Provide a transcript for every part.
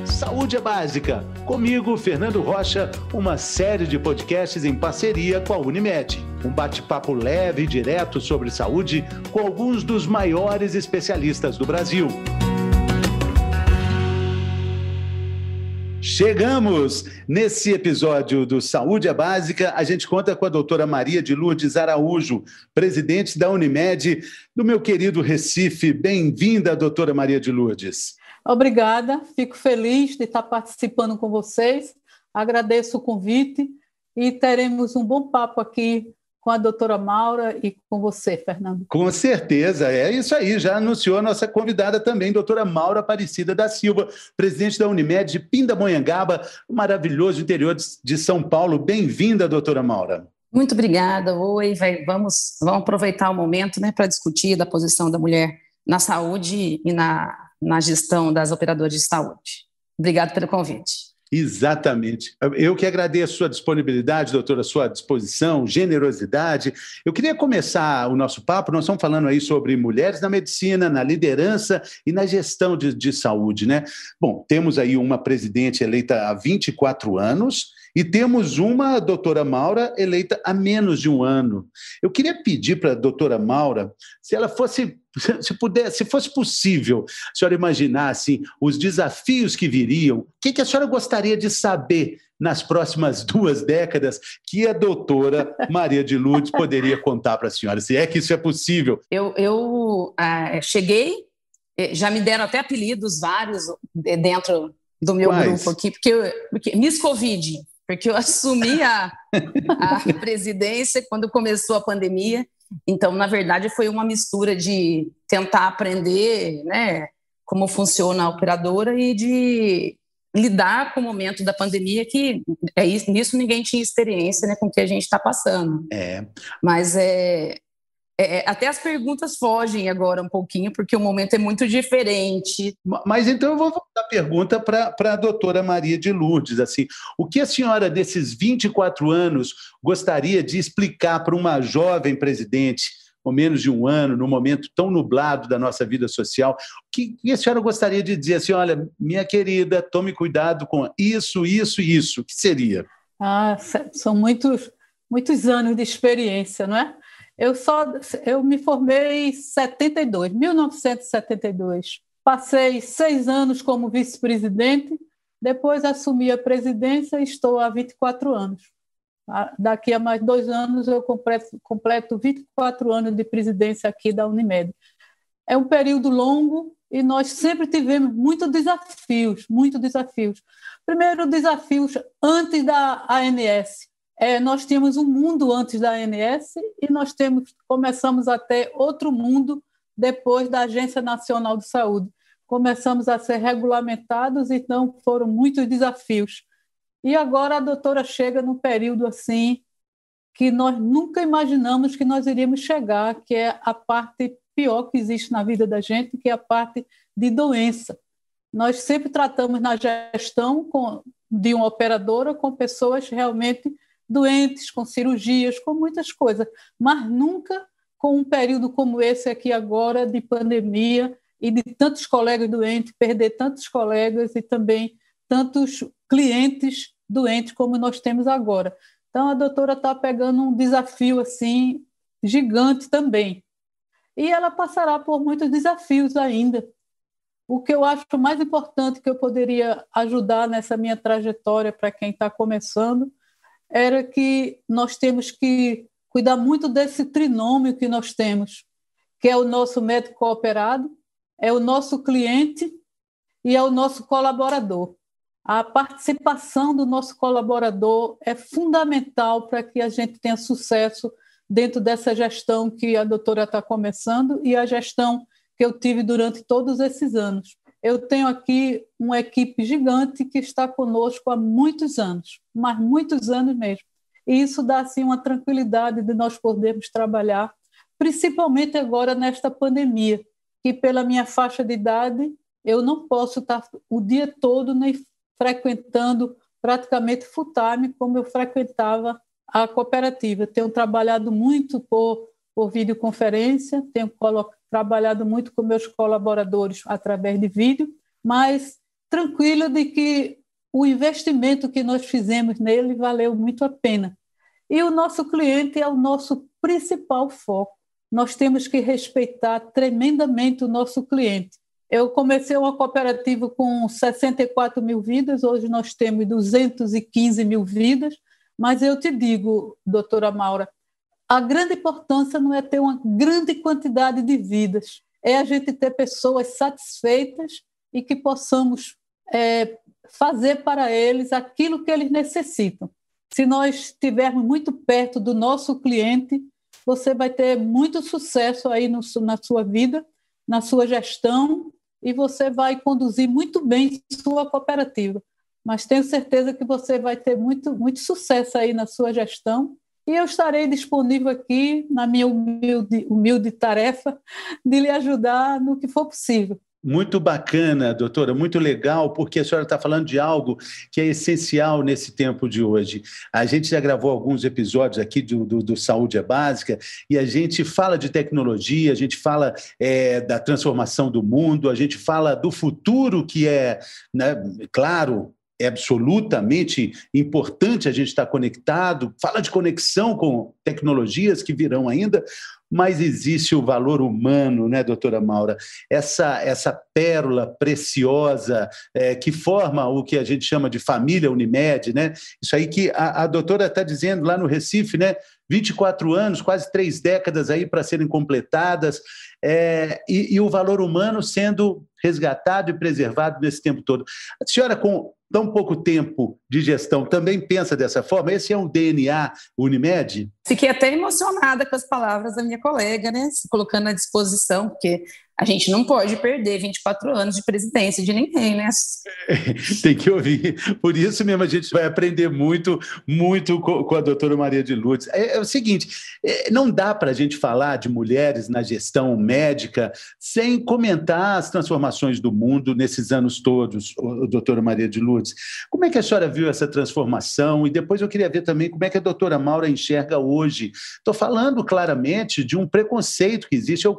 Saúde é Básica. Comigo, Fernando Rocha, uma série de podcasts em parceria com a Unimed. Um bate-papo leve e direto sobre saúde com alguns dos maiores especialistas do Brasil. Chegamos! Nesse episódio do Saúde é Básica, a gente conta com a doutora Maria de Lourdes Araújo, presidente da Unimed, do meu querido Recife. Bem-vinda, doutora Maria de Lourdes. Obrigada, fico feliz de estar participando com vocês, agradeço o convite e teremos um bom papo aqui com a doutora Maura e com você, Fernando. Com certeza, é isso aí, já anunciou a nossa convidada também, doutora Maura Aparecida da Silva, presidente da Unimed de Pindamonhangaba, o maravilhoso interior de São Paulo. Bem-vinda, doutora Maura. Muito obrigada, oi, vamos aproveitar o momento, né, para discutir da posição da mulher na saúde e na gestão das operadoras de saúde. Obrigada pelo convite. Exatamente. Eu que agradeço a sua disponibilidade, doutora, a sua disposição, generosidade. Eu queria começar o nosso papo, nós estamos falando aí sobre mulheres na medicina, na liderança e na gestão de saúde, né? Bom, temos aí uma presidente eleita há 24 anos e temos uma doutora Maura eleita há menos de um ano. Eu queria pedir para a doutora Maura, se ela fosse, se fosse possível, a senhora imaginar assim, os desafios que viriam, o que a senhora gostaria de saber nas próximas 2 décadas que a doutora Maria de Lourdes poderia contar para a senhora, se é que isso é possível? Eu cheguei, já me deram até apelidos vários dentro do meu grupo aqui, porque Miss Covid, porque eu assumi a presidência quando começou a pandemia. Então, na verdade, foi uma mistura de tentar aprender, né, como funciona a operadora e de lidar com o momento da pandemia, que nisso ninguém tinha experiência, né, com o que a gente está passando. Mas até as perguntas fogem agora um pouquinho, porque o momento é muito diferente. Mas então eu vou voltar a pergunta para a doutora Maria de Lourdes. Assim, o que a senhora, desses 24 anos, gostaria de explicar para uma jovem presidente, com menos de um ano, num momento tão nublado da nossa vida social? O que a senhora gostaria de dizer assim, olha, minha querida, tome cuidado com isso, isso e isso? O que seria? São muitos anos de experiência, não é? Eu me formei em 1972. Passei 6 anos como vice-presidente, depois assumi a presidência e estou há 24 anos. Daqui a mais 2 anos eu completo 24 anos de presidência aqui da Unimed. É um período longo e nós sempre tivemos muitos desafios. Primeiro, desafios antes da ANS. Nós tínhamos um mundo antes da ANS e começamos a ter outro mundo depois da Agência Nacional de Saúde. Começamos a ser regulamentados, então foram muitos desafios. E agora a doutora chega num período assim que nós nunca imaginamos que nós iríamos chegar, que é a parte pior que existe na vida da gente, que é a parte de doença. Nós sempre tratamos na gestão de uma operadora com pessoas realmente doentes, com cirurgias, com muitas coisas, mas nunca com um período como esse aqui agora, de pandemia e de tantos colegas doentes, perder tantos colegas e também tantos clientes doentes como nós temos agora. Então, a doutora está pegando um desafio assim, gigante também. E ela passará por muitos desafios ainda. O que eu acho mais importante que eu poderia ajudar nessa minha trajetória para quem está começando era que nós temos que cuidar muito desse trinômio que nós temos, que é o nosso médico cooperado, é o nosso cliente e é o nosso colaborador. A participação do nosso colaborador é fundamental para que a gente tenha sucesso dentro dessa gestão que a doutora está começando e a gestão que eu tive durante todos esses anos. Eu tenho aqui uma equipe gigante que está conosco há muitos anos, mas muitos anos mesmo. E isso dá assim, uma tranquilidade de nós podermos trabalhar, principalmente agora nesta pandemia, que pela minha faixa de idade eu não posso estar o dia todo nem frequentando praticamente full-time como eu frequentava a cooperativa. Tenho trabalhado muito por videoconferência, tenho trabalhado muito com meus colaboradores através de vídeo mas tranquila de que o investimento que nós fizemos nele valeu muito a pena. E o nosso cliente é o nosso principal foco. Nós temos que respeitar tremendamente o nosso cliente. Eu comecei uma cooperativa com 64 mil vidas, hoje nós temos 215 mil vidas, mas eu te digo, doutora Maura, a grande importância não é ter uma grande quantidade de vidas, é a gente ter pessoas satisfeitas e que possamos fazer para eles aquilo que eles necessitam. Se nós estivermos muito perto do nosso cliente, você vai ter muito sucesso aí na sua vida, na sua gestão, e você vai conduzir muito bem sua cooperativa. Mas tenho certeza que você vai ter muito, muito sucesso aí na sua gestão, e eu estarei disponível aqui, na minha humilde tarefa, de lhe ajudar no que for possível. Muito bacana, doutora, muito legal, porque a senhora está falando de algo que é essencial nesse tempo de hoje. A gente já gravou alguns episódios aqui do Saúde é Básica e a gente fala de tecnologia, a gente fala da transformação do mundo, a gente fala do futuro que é, né, claro, é absolutamente importante a gente estar conectado, fala de conexão com tecnologias que virão ainda, mas existe o valor humano, né, doutora Maura? Essa pérola preciosa que forma o que a gente chama de família Unimed, né? Isso aí que a doutora está dizendo lá no Recife, né? 24 anos, quase 3 décadas aí para serem completadas, e o valor humano sendo resgatado e preservado nesse tempo todo. A senhora, com tão pouco tempo de gestão, também pensa dessa forma? Esse é um DNA Unimed? Fiquei até emocionada com as palavras da minha colega, né? Se colocando à disposição, porque a gente não pode perder 24 anos de presidência de ninguém, né? Tem que ouvir. Por isso mesmo a gente vai aprender muito, muito com a doutora Maria de Lourdes. É o seguinte, não dá para a gente falar de mulheres na gestão médica sem comentar as transformações do mundo nesses anos todos, doutora Maria de Lourdes. Como é que a senhora viu essa transformação? E depois eu queria ver também como é que a doutora Maura enxerga hoje. Estou falando claramente de um preconceito que existe. Eu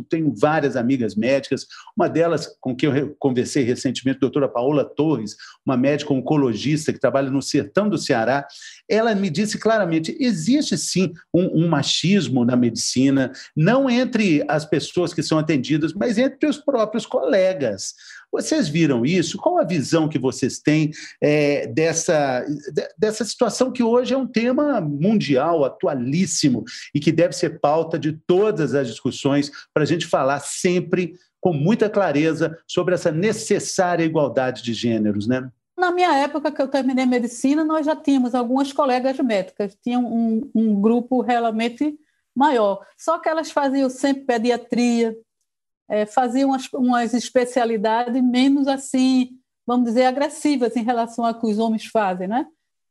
tenho várias amigas médicas, uma delas com quem eu conversei recentemente, a doutora Paola Torres, uma médica oncologista que trabalha no sertão do Ceará. Ela me disse claramente, existe sim um machismo na medicina, não entre as pessoas que são atendidas, mas entre os próprios colegas. Vocês viram isso? Qual a visão que vocês têm dessa situação que hoje é um tema mundial, atualíssimo, e que deve ser pauta de todas as discussões para a gente falar sempre com muita clareza sobre essa necessária igualdade de gêneros, né? Na minha época que eu terminei medicina, nós já tínhamos algumas colegas médicas, tinham um grupo realmente maior, só que elas faziam sempre pediatria, faziam umas especialidades menos assim, vamos dizer, agressivas em relação ao que os homens fazem, né?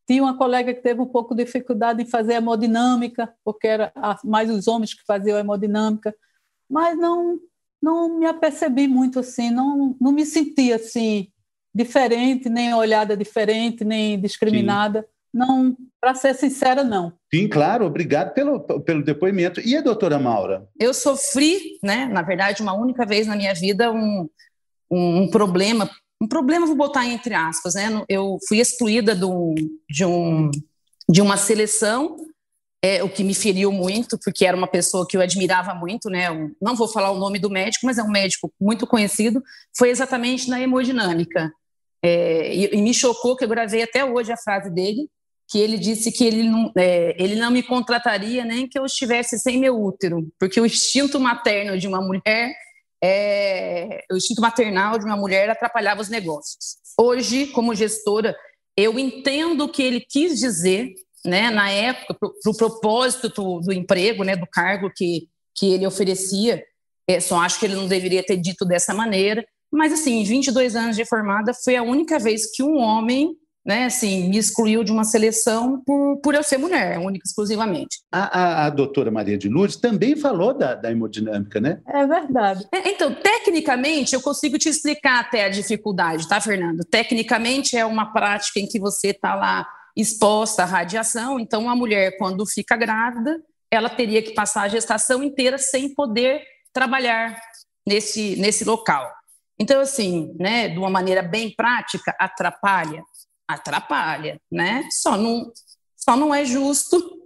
Tinha uma colega que teve um pouco de dificuldade em fazer hemodinâmica, porque era mais os homens que faziam a hemodinâmica, mas não me apercebi muito assim, não me senti assim diferente, nem olhada diferente, nem discriminada. Sim. Não, para ser sincera, não. Sim, claro, obrigado pelo depoimento. E a doutora Maura? Eu sofri, né, na verdade, uma única vez na minha vida, um problema, vou botar entre aspas, né? Eu fui excluída de uma seleção, o que me feriu muito, porque era uma pessoa que eu admirava muito, né? Não vou falar o nome do médico, mas é um médico muito conhecido, foi exatamente na hemodinâmica. E me chocou, que eu gravei até hoje a frase dele, que ele disse que ele não me contrataria nem que eu estivesse sem meu útero, porque o instinto materno de uma mulher, o instinto maternal de uma mulher atrapalhava os negócios. Hoje, como gestora, eu entendo o que ele quis dizer, né, na época, para o propósito do emprego, né, do cargo que ele oferecia. Só acho que ele não deveria ter dito dessa maneira, mas assim, em 22 anos de formada, foi a única vez que um homem, né, assim, me excluiu de uma seleção por eu ser mulher, única e exclusivamente. A doutora Maria de Lourdes também falou da hemodinâmica, né? É verdade. Então, tecnicamente, eu consigo te explicar até a dificuldade, tá, Fernando? Tecnicamente, é uma prática em que você está lá exposta à radiação, então a mulher, quando fica grávida, ela teria que passar a gestação inteira sem poder trabalhar nesse local. Então, assim, né, de uma maneira bem prática, atrapalha, né? Só não é justo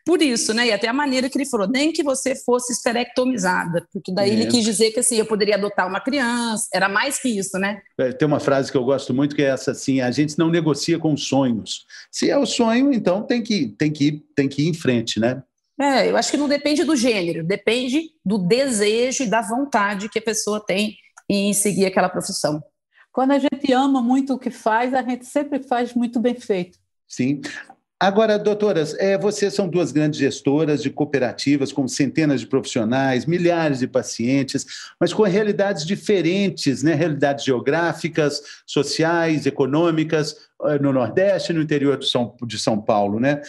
por isso, né? E até a maneira que ele falou, nem que você fosse esterectomizada, porque daí ele quis dizer que assim, eu poderia adotar uma criança, era mais que isso, né? Tem uma frase que eu gosto muito que é essa assim: a gente não negocia com sonhos. Se é o sonho, então tem que ir em frente, né? Eu acho que não depende do gênero, depende do desejo e da vontade que a pessoa tem em seguir aquela profissão. Quando a gente ama muito o que faz, a gente sempre faz muito bem feito. Sim. Agora, doutoras, vocês são duas grandes gestoras de cooperativas com centenas de profissionais, milhares de pacientes, mas com realidades diferentes, né? Realidades geográficas, sociais, econômicas, no Nordeste e no interior de São Paulo, né?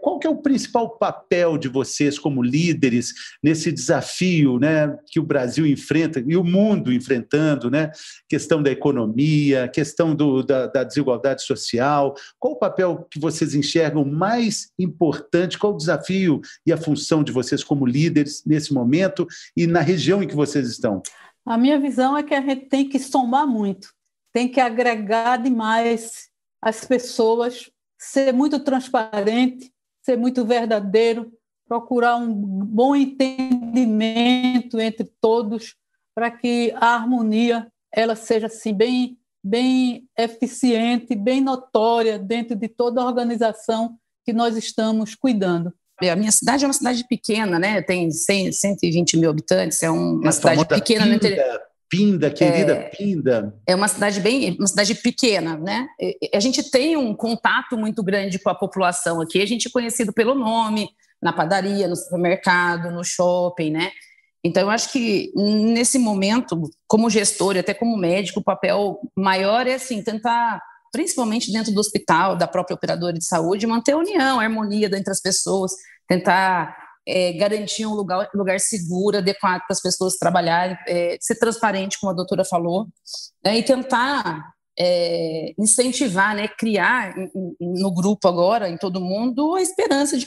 Qual que é o principal papel de vocês como líderes nesse desafio, né, que o Brasil enfrenta e o mundo enfrentando, né? Questão da economia, questão da desigualdade social. Qual o papel que vocês enxergam mais importante? Qual o desafio e a função de vocês como líderes nesse momento e na região em que vocês estão? A minha visão é que a gente tem que somar muito, tem que agregar demais as pessoas, ser muito transparente, ser muito verdadeiro, procurar um bom entendimento entre todos para que a harmonia ela seja assim, bem eficiente, bem notória dentro de toda a organização que nós estamos cuidando. A minha cidade é uma cidade pequena, né? Tem 120 mil habitantes, é uma cidade pequena no interior. Pinda, querida Pinda. É uma cidade uma cidade pequena, né? A gente tem um contato muito grande com a população aqui, a gente é conhecido pelo nome, na padaria, no supermercado, no shopping, né? Então, eu acho que nesse momento, como gestor e até como médico, o papel maior é assim, tentar, principalmente dentro do hospital, da própria operadora de saúde, manter a união, a harmonia entre as pessoas, tentar garantir um lugar seguro, adequado para as pessoas trabalharem, ser transparente, como a doutora falou, né, e tentar incentivar, né, criar no grupo agora, em todo mundo, a esperança de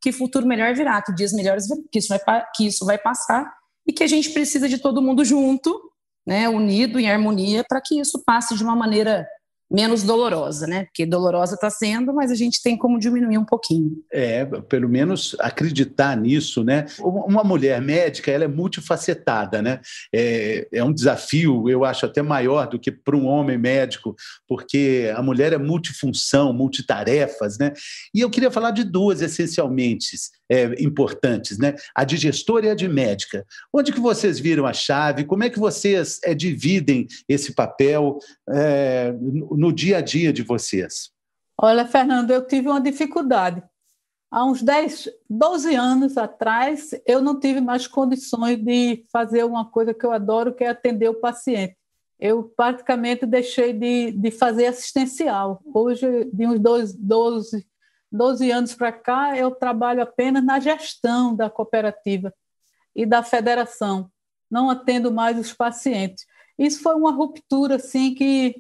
que futuro melhor virá, que dias melhores virão, que isso vai passar e que a gente precisa de todo mundo junto, né, unido, em harmonia, para que isso passe de uma maneira menos dolorosa, né? Porque dolorosa está sendo, mas a gente tem como diminuir um pouquinho. Pelo menos acreditar nisso, né? Uma mulher médica, ela é multifacetada, né? É um desafio, eu acho, até maior do que para um homem médico, porque a mulher é multifunção, multitarefas, né? E eu queria falar de duas, essencialmente, importantes, né? A de gestora e a de médica. Onde que vocês viram a chave? Como é que vocês dividem esse papel no dia a dia de vocês? Olha, Fernando, eu tive uma dificuldade. Há uns 12 anos atrás, eu não tive mais condições de fazer uma coisa que eu adoro, que é atender o paciente. Eu praticamente deixei de fazer assistencial. Hoje, de uns 12 anos para cá, eu trabalho apenas na gestão da cooperativa e da federação. Não atendo mais os pacientes. Isso foi uma ruptura assim, que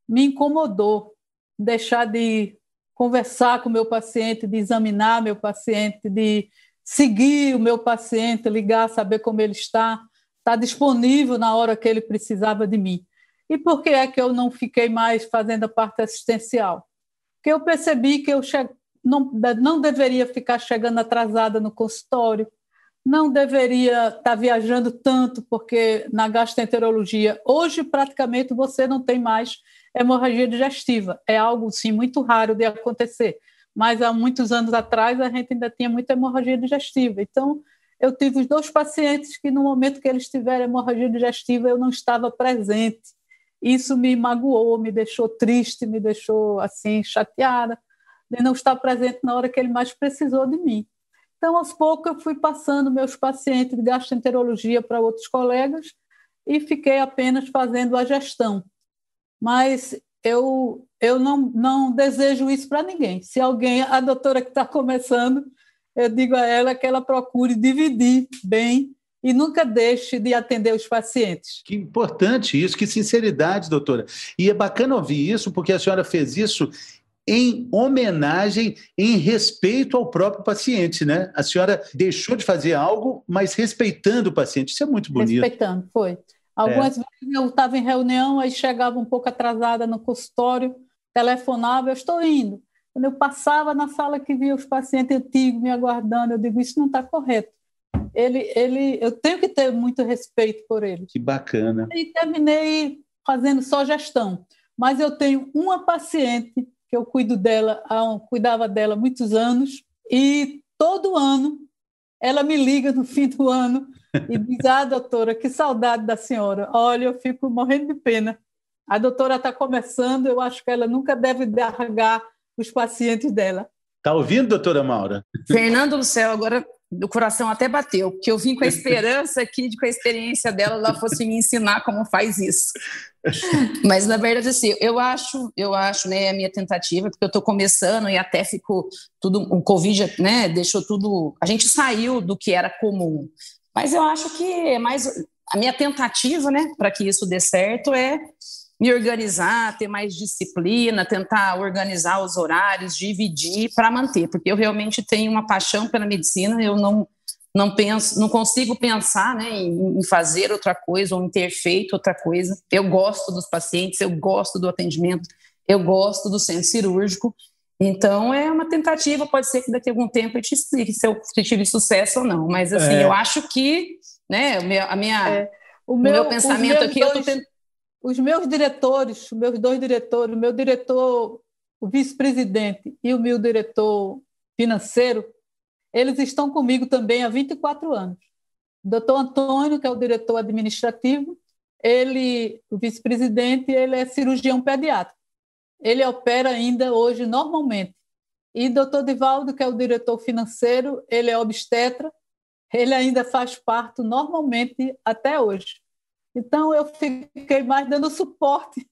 me incomodou, deixar de conversar com o meu paciente, de examinar meu paciente, de seguir o meu paciente, ligar, saber como ele está, estar disponível na hora que ele precisava de mim. E por que é que eu não fiquei mais fazendo a parte assistencial? Porque eu percebi que eu não deveria ficar chegando atrasada no consultório, não deveria estar viajando tanto, porque na gastroenterologia, hoje praticamente você não tem mais hemorragia digestiva. É algo, sim, muito raro de acontecer, mas há muitos anos atrás a gente ainda tinha muita hemorragia digestiva. Então, eu tive os 2 pacientes que no momento que eles tiveram hemorragia digestiva eu não estava presente. Isso me magoou, me deixou triste, me deixou assim chateada de não estar presente na hora que ele mais precisou de mim. Então, aos poucos, eu fui passando meus pacientes de gastroenterologia para outros colegas e fiquei apenas fazendo a gestão. Mas eu não desejo isso para ninguém. Se alguém, a doutora que está começando, eu digo a ela que ela procure dividir bem e nunca deixe de atender os pacientes. Que importante isso, que sinceridade, doutora. E é bacana ouvir isso, porque a senhora fez isso em homenagem, em respeito ao próprio paciente, né? A senhora deixou de fazer algo, mas respeitando o paciente. Isso é muito bonito. Respeitando, foi. Algumas vezes eu estava em reunião, aí chegava um pouco atrasada no consultório, telefonava, eu estou indo. Quando eu passava na sala que via os pacientes antigos me aguardando, eu digo, isso não está correto. Eu tenho que ter muito respeito por ele. Que bacana. E terminei fazendo só gestão. Mas eu tenho uma paciente que eu cuidava dela há muitos anos, e todo ano ela me liga no fim do ano e diz, doutora, que saudade da senhora. Olha, eu fico morrendo de pena. A doutora está começando, eu acho que ela nunca deve largar os pacientes dela. Está ouvindo, doutora Maura? Fernando do céu, agora o coração até bateu, porque eu vim com a esperança aqui de que a experiência dela ela fosse me ensinar como faz isso. Mas, na verdade, assim, eu acho, né, a minha tentativa, porque eu estou começando e até ficou tudo, o Covid, né, deixou tudo, a gente saiu do que era comum. Mas eu acho que é mais, a minha tentativa, né, para que isso dê certo é me organizar, ter mais disciplina, tentar organizar os horários, dividir para manter, porque eu realmente tenho uma paixão pela medicina, eu não consigo pensar, né, em fazer outra coisa ou em ter feito outra coisa. Eu gosto dos pacientes, eu gosto do atendimento, eu gosto do centro cirúrgico, então é uma tentativa, pode ser que daqui a algum tempo eu te explique se eu tive sucesso ou não, mas assim, eu acho que, né, o meu pensamento aqui, eu estou tentando. Os meus diretores, o meu diretor, o vice-presidente e o meu diretor financeiro, eles estão comigo também há 24 anos. O doutor Antônio, que é o diretor administrativo, o vice-presidente, ele é cirurgião pediátrico. Ele opera ainda hoje normalmente. E o doutor Divaldo, que é o diretor financeiro, ele é obstetra, ele ainda faz parto normalmente até hoje. Então, eu fiquei mais dando suporte.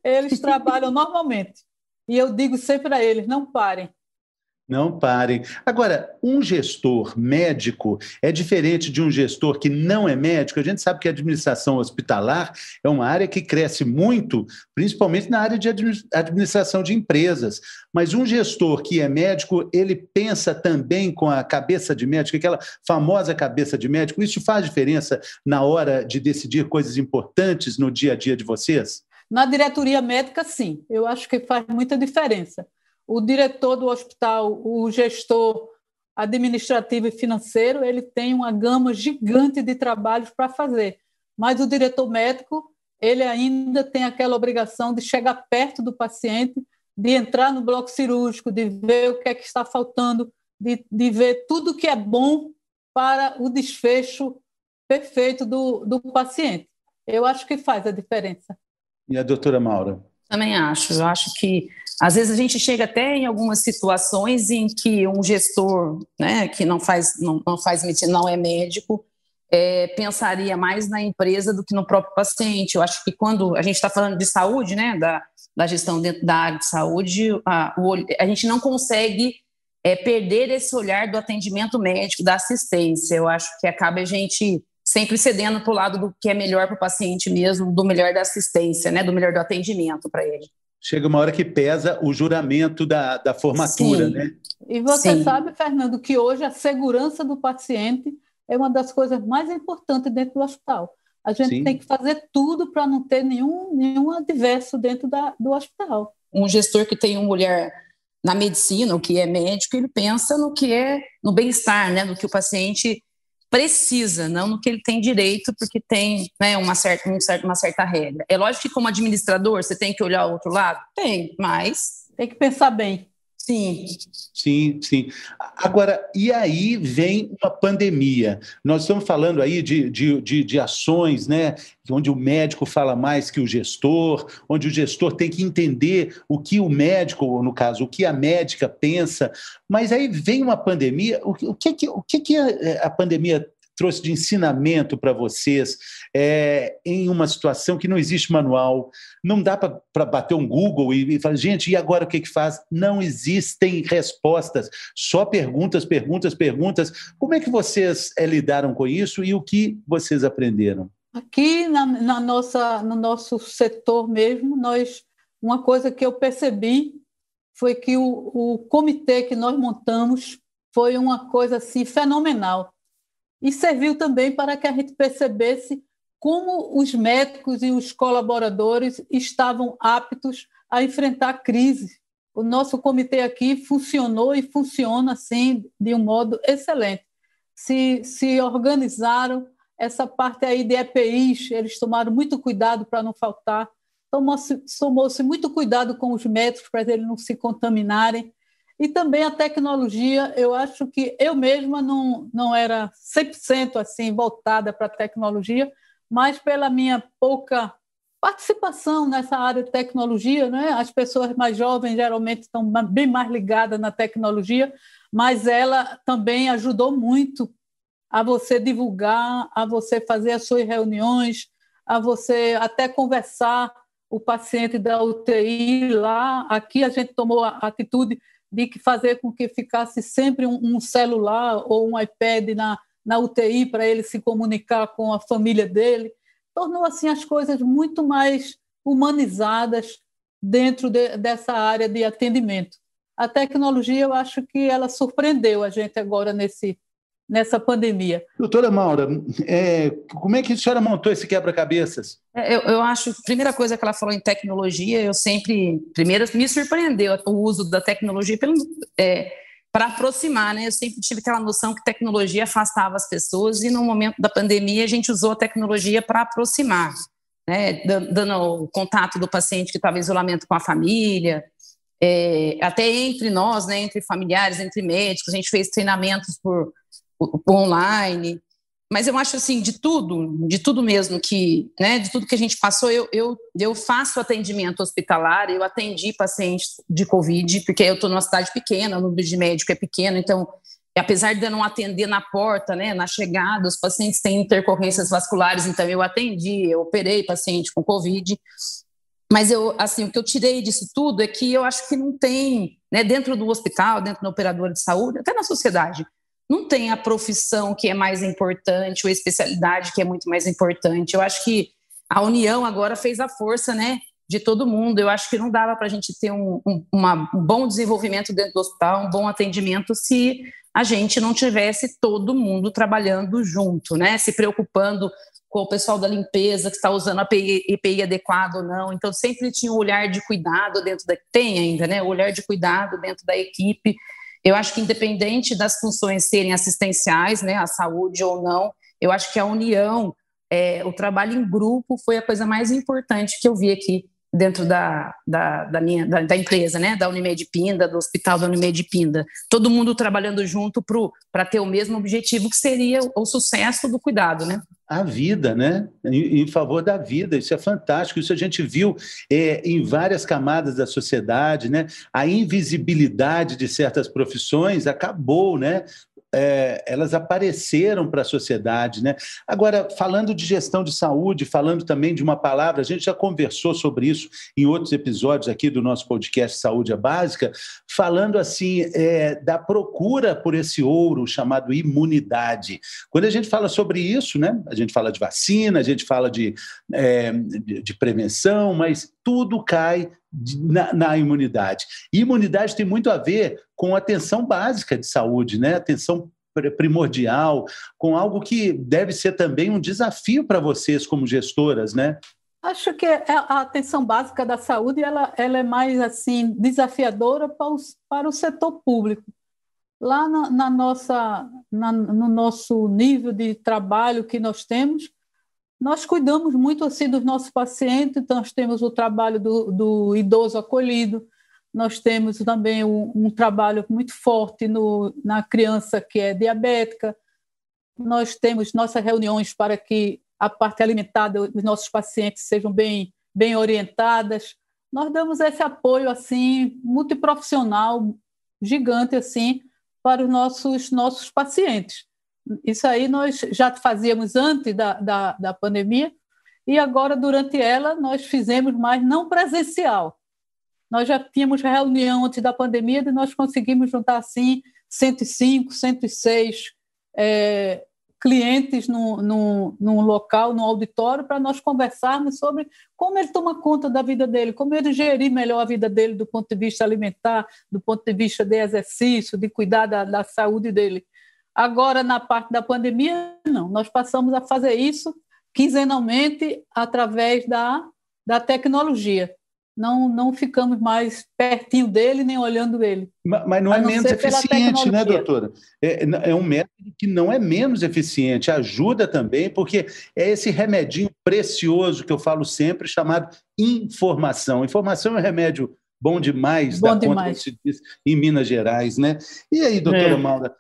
Eles trabalham normalmente. E eu digo sempre a eles, não parem. Não parem. Agora, um gestor médico é diferente de um gestor que não é médico. A gente sabe que a administração hospitalar é uma área que cresce muito, principalmente na área de administração de empresas. Mas um gestor que é médico, ele pensa também com a cabeça de médico, aquela famosa cabeça de médico. Isso faz diferença na hora de decidir coisas importantes no dia a dia de vocês? Na diretoria médica, sim. Eu acho que faz muita diferença. O diretor do hospital, o gestor administrativo e financeiro, ele tem uma gama gigante de trabalhos para fazer. Mas o diretor médico, ele ainda tem aquela obrigação de chegar perto do paciente, de entrar no bloco cirúrgico, de ver o que é que está faltando, de ver tudo que é bom para o desfecho perfeito do paciente. Eu acho que faz a diferença. E a doutora Maura? Também acho. Eu acho que, às vezes, a gente chega até em algumas situações em que um gestor, né, que não faz medicina, não é médico, pensaria mais na empresa do que no próprio paciente. Eu acho que quando a gente está falando de saúde, né, da gestão dentro da área de saúde, a gente não consegue perder esse olhar do atendimento médico, da assistência. Eu acho que acaba a gente sempre cedendo para o lado do que é melhor para o paciente mesmo, do melhor da assistência, né, do melhor do atendimento para ele. Chega uma hora que pesa o juramento da formatura, Sim. né? E você sabe, Fernando, que hoje a segurança do paciente é uma das coisas mais importantes dentro do hospital. A gente tem que fazer tudo para não ter nenhum adverso dentro do hospital. Um gestor que tem um olhar na medicina, o que é médico, ele pensa no que é no bem-estar, né, no que o paciente precisa, não no que ele tem direito, porque tem, né, uma certa regra. É lógico que como administrador você tem que olhar o outro lado? Tem, mas... Tem que pensar bem. Sim. Sim, sim. Agora, e aí vem uma pandemia. Nós estamos falando aí de ações, né, onde o médico fala mais que o gestor, onde o gestor tem que entender o que o médico, ou no caso, o que a médica pensa, mas aí vem uma pandemia. O que a pandemia trouxe de ensinamento para vocês em uma situação que não existe manual, não dá para bater um Google e falar, gente, e agora o que faz? Não existem respostas, só perguntas. Como é que vocês lidaram com isso e o que vocês aprenderam? Aqui no nosso setor mesmo, uma coisa que eu percebi foi que o comitê que nós montamos foi uma coisa assim, fenomenal. E serviu também para que a gente percebesse como os médicos e os colaboradores estavam aptos a enfrentar a crise. O nosso comitê aqui funcionou e funciona assim de um modo excelente. Se organizaram, essa parte aí de EPIs, eles tomaram muito cuidado para não faltar, tomou-se muito cuidado com os médicos para eles não se contaminarem, e também a tecnologia. Eu acho que eu mesma não era 100% assim voltada para a tecnologia, mas pela minha pouca participação nessa área de tecnologia, né? As pessoas mais jovens geralmente estão bem mais ligadas na tecnologia, mas ela também ajudou muito a você divulgar, a você fazer as suas reuniões, a você até conversar o paciente da UTI lá. Aqui a gente tomou a atitude de fazer com que ficasse sempre um celular ou um iPad na UTI para ele se comunicar com a família dele. Tornou assim as coisas muito mais humanizadas dentro dessa área de atendimento. A tecnologia, eu acho que ela surpreendeu a gente agora nessa pandemia. Doutora Maura, como é que a senhora montou esse quebra-cabeças? Eu acho, a primeira coisa que ela falou em tecnologia, primeiro me surpreendeu o uso da tecnologia para aproximar, né? Eu sempre tive aquela noção que tecnologia afastava as pessoas, e no momento da pandemia a gente usou a tecnologia para aproximar, né? Dando o contato do paciente que estava em isolamento com a família, até entre nós, né? Entre familiares, entre médicos, a gente fez treinamentos por online. Mas eu acho assim, de tudo mesmo né, de tudo que a gente passou, eu faço atendimento hospitalar, eu atendi pacientes de Covid, porque eu estou numa cidade pequena, o número de médico é pequeno, então, apesar de eu não atender na porta, né, na chegada, os pacientes têm intercorrências vasculares, então eu operei paciente com Covid. Mas o que eu tirei disso tudo é que eu acho que não tem, né, dentro do hospital, dentro da operadora de saúde, até na sociedade, não tem a profissão que é mais importante, ou a especialidade que é muito mais importante. Eu acho que a união agora fez a força, né, de todo mundo. Eu acho que não dava para a gente ter um bom desenvolvimento dentro do hospital, um bom atendimento, se a gente não tivesse todo mundo trabalhando junto, né, se preocupando com o pessoal da limpeza, que está usando a EPI adequada ou não. Então, sempre tinha um olhar de cuidado tem ainda, né, o olhar de cuidado dentro da equipe. Eu acho que, independente das funções serem assistenciais, né, a saúde ou não, eu acho que a união, o trabalho em grupo foi a coisa mais importante que eu vi aqui dentro da empresa, né, da Unimed Pinda, do hospital da Unimed Pinda. Todo mundo trabalhando junto para ter o mesmo objetivo, que seria o sucesso do cuidado, né? A vida, né? Em favor da vida, isso é fantástico, isso a gente viu em várias camadas da sociedade, né? A invisibilidade de certas profissões acabou, né? Elas apareceram para a sociedade, né? Agora, falando de gestão de saúde, falando também de uma palavra, a gente já conversou sobre isso em outros episódios aqui do nosso podcast Saúde é Básica, falando assim da procura por esse ouro chamado imunidade. Quando a gente fala sobre isso, né? A gente fala de vacina, a gente fala de prevenção, mas tudo cai na imunidade. E imunidade tem muito a ver com a atenção básica de saúde, né? Atenção primordial, com algo que deve ser também um desafio para vocês como gestoras, né? Acho que a atenção básica da saúde ela é mais assim desafiadora para o setor público. Lá no nosso nível de trabalho que nós temos, nós cuidamos muito assim dos nossos pacientes. Então, nós temos o trabalho do idoso acolhido, nós temos também um trabalho muito forte na criança que é diabética, nós temos nossas reuniões para que a parte alimentar dos nossos pacientes sejam bem orientadas. Nós damos esse apoio assim multiprofissional, gigante assim, para os nossos pacientes. Isso aí nós já fazíamos antes da pandemia, e agora, durante ela, nós fizemos mais não presencial. Nós já tínhamos reunião antes da pandemia e nós conseguimos juntar, assim, 105, 106 clientes num local, num auditório, para nós conversarmos sobre como ele toma conta da vida dele, como ele gerir melhor a vida dele do ponto de vista alimentar, do ponto de vista de exercício, de cuidar da saúde dele. Agora, na parte da pandemia, não. Nós passamos a fazer isso quinzenalmente através da tecnologia. Não ficamos mais pertinho dele, nem olhando ele. Mas não é menos eficiente, né, doutora? É um método que não é menos eficiente, ajuda também, porque é esse remedinho precioso que eu falo sempre, chamado informação. Informação é um remédio bom demais, bom da demais. Conta, como se diz, em Minas Gerais, né? E aí, doutora Maura,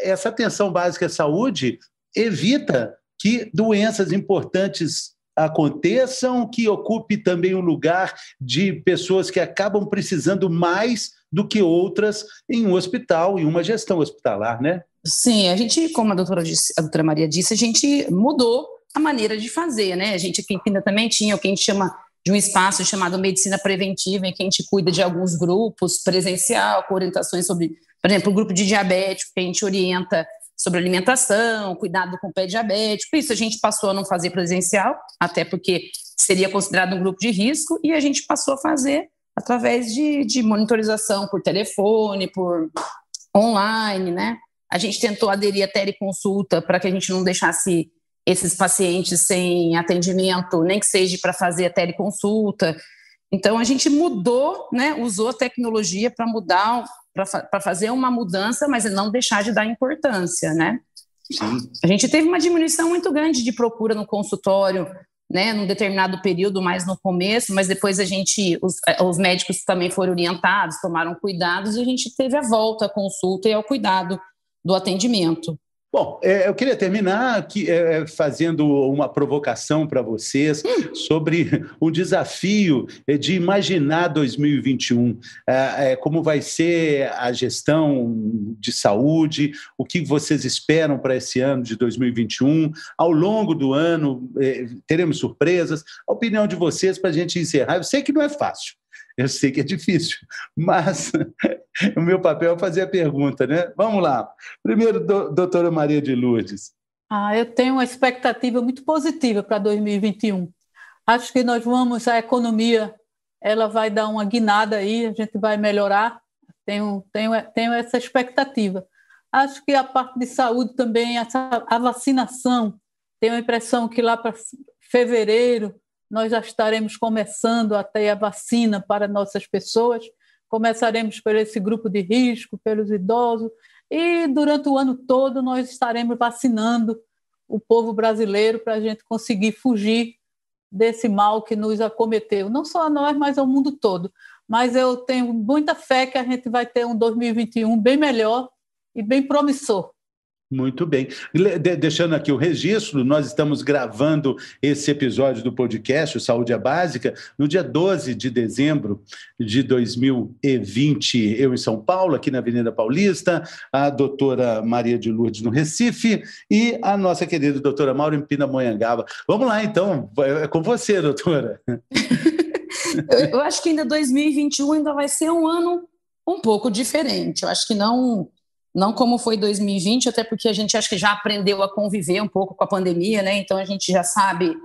essa atenção básica à saúde evita que doenças importantes aconteçam, que ocupe também o lugar de pessoas que acabam precisando mais do que outras em um hospital, em uma gestão hospitalar, né? Sim, a gente, como a doutora Maria disse, a gente mudou a maneira de fazer, né? A gente aqui ainda também tinha o que a gente chama de um espaço chamado medicina preventiva, em que a gente cuida de alguns grupos presencial, com orientações sobre, por exemplo, o grupo de diabético, que a gente orienta sobre alimentação, cuidado com o pé diabético. Isso a gente passou a não fazer presencial, até porque seria considerado um grupo de risco, e a gente passou a fazer através de monitorização por telefone, por online, né? A gente tentou aderir à teleconsulta para que a gente não deixasse esses pacientes sem atendimento, nem que seja para fazer a teleconsulta. Então, a gente mudou, né? Usou a tecnologia para mudar, para fazer uma mudança, mas não deixar de dar importância, né? Sim. A gente teve uma diminuição muito grande de procura no consultório, né, num determinado período, mais no começo, mas depois os médicos também foram orientados, tomaram cuidados, e a gente teve a volta à consulta e ao cuidado do atendimento. Bom, eu queria terminar aqui fazendo uma provocação para vocês sobre o desafio de imaginar 2021, como vai ser a gestão de saúde, o que vocês esperam para esse ano de 2021. Ao longo do ano, teremos surpresas. A opinião de vocês para a gente encerrar. Eu sei que não é fácil. Eu sei que é difícil, mas o meu papel é fazer a pergunta, né? Vamos lá. Primeiro, doutora Maria de Lourdes. Eu tenho uma expectativa muito positiva para 2021. Acho que a economia ela vai dar uma guinada aí, a gente vai melhorar. Tenho essa expectativa. Acho que a parte de saúde também, a vacinação, tenho a impressão que lá para fevereiro nós já estaremos começando a ter a vacina para nossas pessoas, começaremos por esse grupo de risco, pelos idosos, e durante o ano todo nós estaremos vacinando o povo brasileiro para a gente conseguir fugir desse mal que nos acometeu, não só a nós, mas ao mundo todo. Mas eu tenho muita fé que a gente vai ter um 2021 bem melhor e bem promissor. Muito bem. Deixando aqui o registro, nós estamos gravando esse episódio do podcast, o Saúde é Básica, no dia 12 de dezembro de 2020, eu em São Paulo, aqui na Avenida Paulista, a doutora Maria de Lourdes no Recife e a nossa querida doutora Maura em Pindamonhangaba. Vamos lá, então. É com você, doutora. Eu acho que ainda 2021 ainda vai ser um ano um pouco diferente. Eu acho que não como foi 2020, até porque a gente acho que já aprendeu a conviver um pouco com a pandemia, né? Então a gente já sabe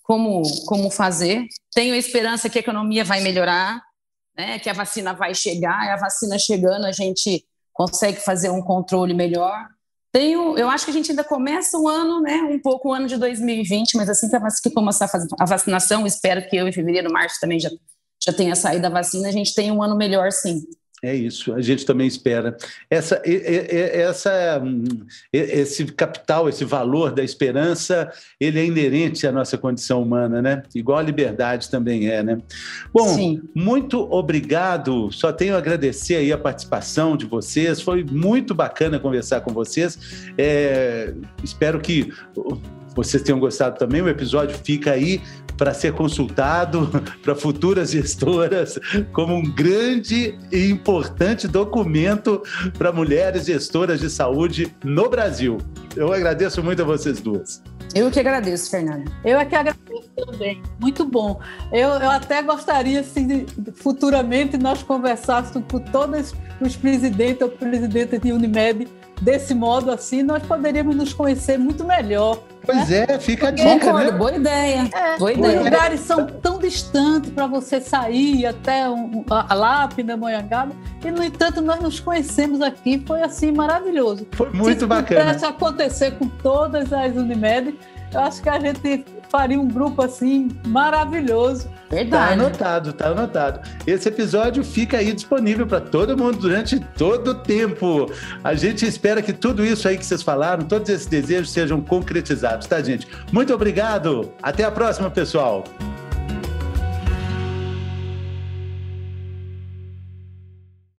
como fazer. Tenho a esperança que a economia vai melhorar, né? Que a vacina vai chegar, e a vacina chegando a gente consegue fazer um controle melhor. Eu acho que a gente ainda começa o ano, né? Um pouco o ano de 2020, mas assim que começar a vacinação, espero que eu em fevereiro, março também já tenha saído a vacina, a gente tenha um ano melhor, sim. É isso, a gente também espera. Esse capital, esse valor da esperança, ele é inerente à nossa condição humana, né? Igual a liberdade também é, né? Bom, sim. Muito obrigado. Só tenho a agradecer aí a participação de vocês. Foi muito bacana conversar com vocês. Espero que vocês tenham gostado também. O episódio fica aí para ser consultado para futuras gestoras como um grande e importante documento para mulheres gestoras de saúde no Brasil. Eu agradeço muito a vocês duas. Eu que agradeço, Fernanda. Eu é que agradeço também. Muito bom. Eu até gostaria, assim, futuramente, nós conversássemos com todos os presidentes ou presidentas de Unimed desse modo, assim, nós poderíamos nos conhecer muito melhor. Pois né? Fica a dica, né? Boa ideia. Boa ideia. Os lugares são tão distantes para você sair até lá, Pindamonhangaba, e, no entanto, nós nos conhecemos aqui, foi, assim, maravilhoso. Foi muito bacana. Se pudesse acontecer com todas as Unimed, Eu acho que a gente faria um grupo assim maravilhoso. Verdade. Tá anotado. Esse episódio fica aí disponível para todo mundo durante todo o tempo. A gente espera que tudo isso aí que vocês falaram, todos esses desejos sejam concretizados, tá, gente? Muito obrigado. Até a próxima, pessoal.